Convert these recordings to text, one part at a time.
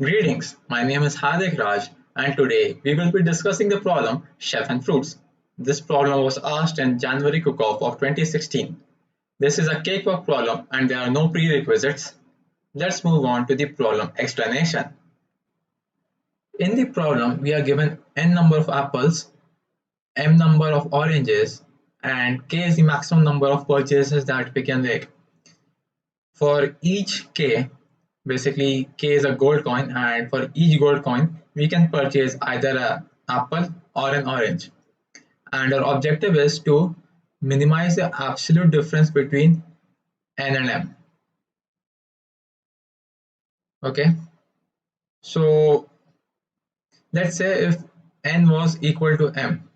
Greetings, my name is Hardik Raj, and today we will be discussing the problem Chef and Fruits. This problem was asked in January Cook-Off of 2016. This is a cakewalk problem and there are no prerequisites. Let's move on to the problem explanation. In the problem, we are given n number of apples, m number of oranges, and k is the maximum number of purchases that we can make. For each k, basically k is a gold coin, and for each gold coin we can purchase either an apple or an orange, and our objective is to minimize the absolute difference between n and m. Okay, so let's say if n was equal to m,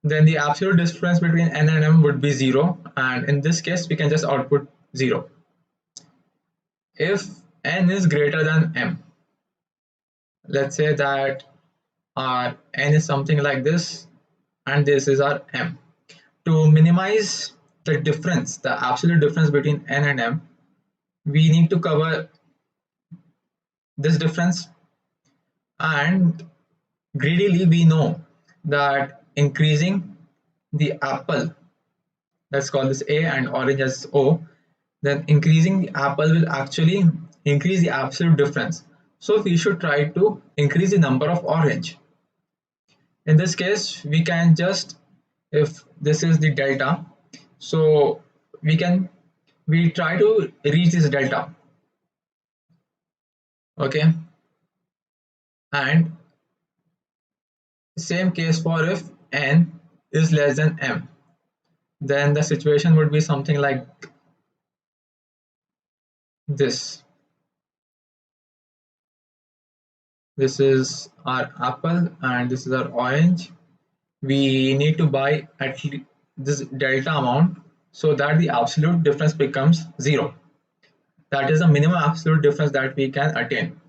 then the absolute difference between n and m would be 0, and in this case we can just output 0. If n is greater than m, let's say that our n is something like this and this is our m. To minimize the difference, the absolute difference between n and m, we need to cover this difference, and greedily we know that increasing the apple, let's call this a and orange as o, then increasing the apple will actually increase the absolute difference. So we should try to increase the number of orange. In this case we can just, if this is the delta, so we try to reach this delta. Okay, and same case for if n is less than m, then the situation would be something like this. This is our apple and this is our orange. We need to buy at least this delta amount so that the absolute difference becomes 0. That is the minimum absolute difference that we can attain.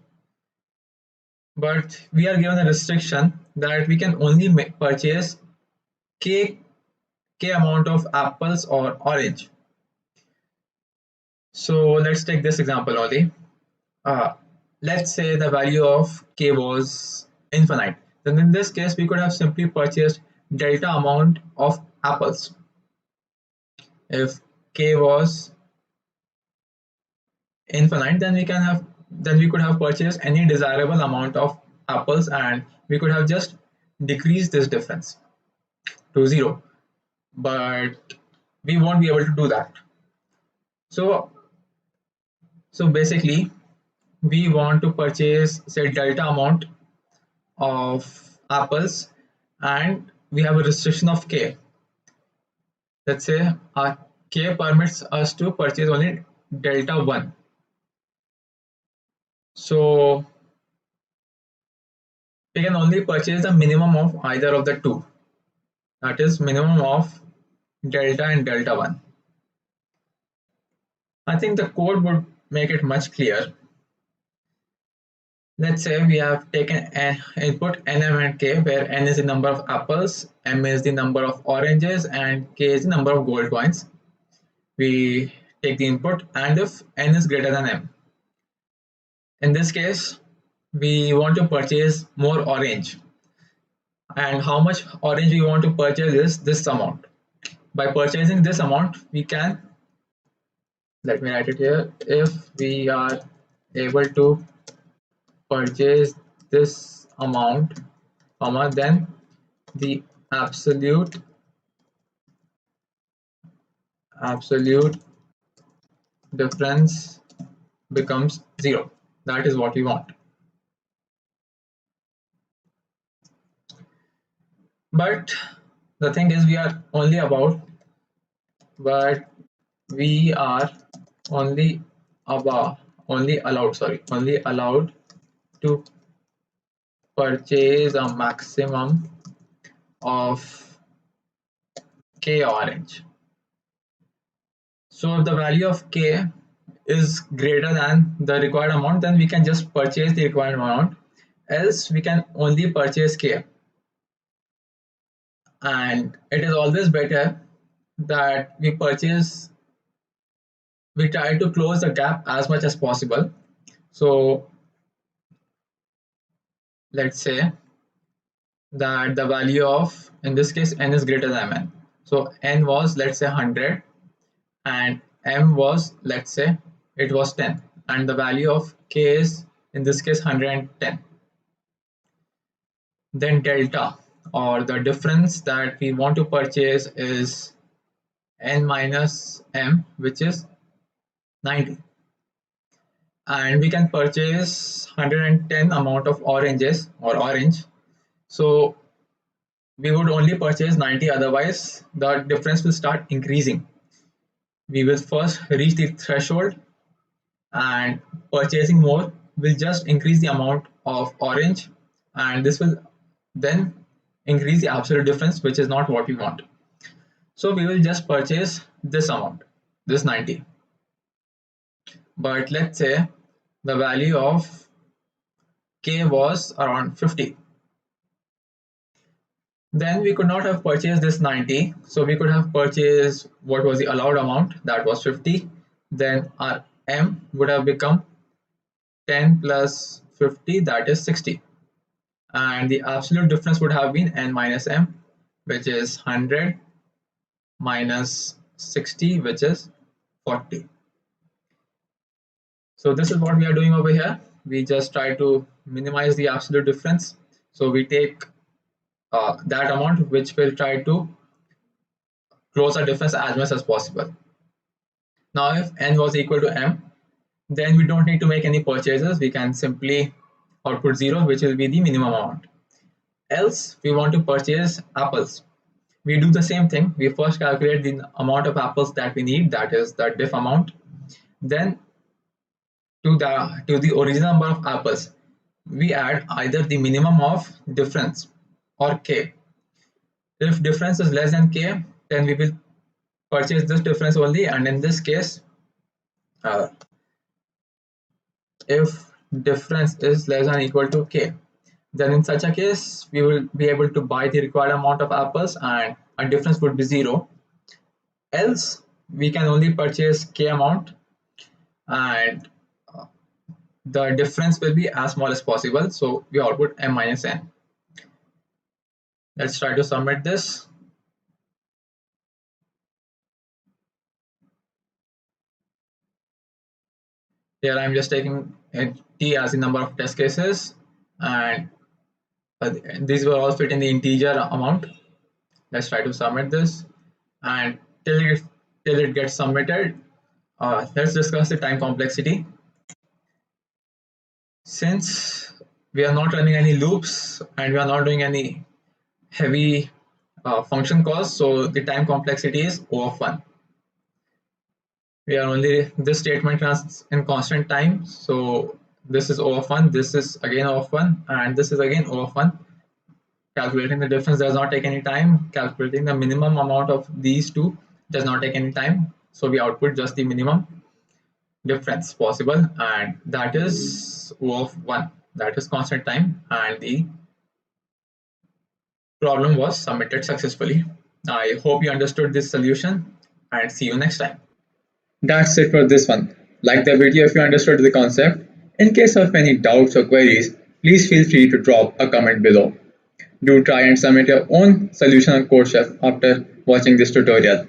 But we are given a restriction that we can only purchase k amount of apples or orange. So let's take this example only. Let's say the value of k was infinite. Then in this case we could have simply purchased delta amount of apples. If k was infinite, then we could have purchased any desirable amount of apples, and we could have just decreased this difference to 0, but we won't be able to do that. So basically we want to purchase, say, delta amount of apples, and we have a restriction of k. Let's say our k permits us to purchase only delta 1. So we can only purchase the minimum of either of the two, that is minimum of delta and delta 1. I think the code would make it much clearer. Let's say we have taken an input n, m and k, where n is the number of apples, m is the number of oranges, and k is the number of gold coins. We take the input, and if n is greater than m, in this case we want to purchase more orange, and how much orange we want to purchase is this amount. By purchasing this amount we can, let me write it here, if we are able to purchase this amount, then the absolute difference becomes 0. That is what we want. But the thing is, we are only allowed to purchase a maximum of k orange. So if the value of k is greater than the required amount, then we can just purchase the required amount, else we can only purchase k. And it is always better that we try to close the gap as much as possible. So let's say that the value of, in this case, n is greater than n. So n was, let's say, 100, and m was, let's say, it was 10, and the value of k is, in this case, 110. Then delta, or the difference that we want to purchase, is n minus m, which is 90. And we can purchase 110 amount of oranges or orange. So we would only purchase 90, otherwise the difference will start increasing. We will first reach the threshold, and purchasing more will just increase the amount of orange, and this will then increase the absolute difference, which is not what we want. So we will just purchase this amount, this 90. But let's say the value of k was around 50. Then we could not have purchased this 90, so we could have purchased what was the allowed amount, that was 50. Then our m would have become 10 plus 50, that is 60. And the absolute difference would have been n minus m, which is 100 minus 60, which is 40. So this is what we are doing over here. We just try to minimize the absolute difference. So we take that amount, which will try to close the difference as much as possible. Now, if n was equal to m, then we don't need to make any purchases. We can simply output 0, which will be the minimum amount. Else, we want to purchase apples. We do the same thing. We first calculate the amount of apples that we need, that is the diff amount. Then to the original number of apples, we add either the minimum of difference or k. If difference is less than k, then we will purchase this difference only, and in this case, uh, if difference is less than or equal to k, then in such a case we will be able to buy the required amount of apples, and a difference would be 0. Else we can only purchase k amount, and the difference will be as small as possible, so we output m minus n. Let's try to submit this. Here I'm just taking t as the number of test cases, and these will all fit in the integer amount. Let's try to submit this, and till it gets submitted, let's discuss the time complexity. Since we are not running any loops and we are not doing any heavy function calls, so the time complexity is O of 1. We are only, this statement runs in constant time, so this is O of 1, this is again O of 1, and this is again O of 1. Calculating the difference does not take any time. Calculating the minimum amount of these two does not take any time, so we output just the minimum difference possible, and that is O of 1, that is constant time, and the problem was submitted successfully. I hope you understood this solution, and see you next time. That's it for this one. Like the video if you understood the concept. In case of any doubts or queries, please feel free to drop a comment below. Do try and submit your own solution on CodeChef after watching this tutorial.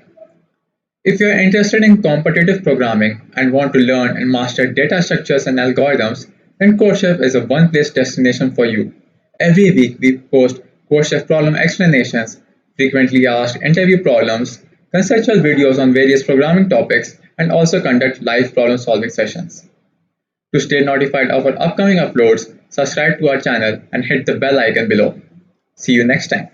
If you are interested in competitive programming and want to learn and master data structures and algorithms, then CodeChef is a one-place destination for you. Every week we post CodeChef problem explanations, frequently asked interview problems, conceptual videos on various programming topics, and also conduct live problem-solving sessions. To stay notified of our upcoming uploads, subscribe to our channel and hit the bell icon below. See you next time.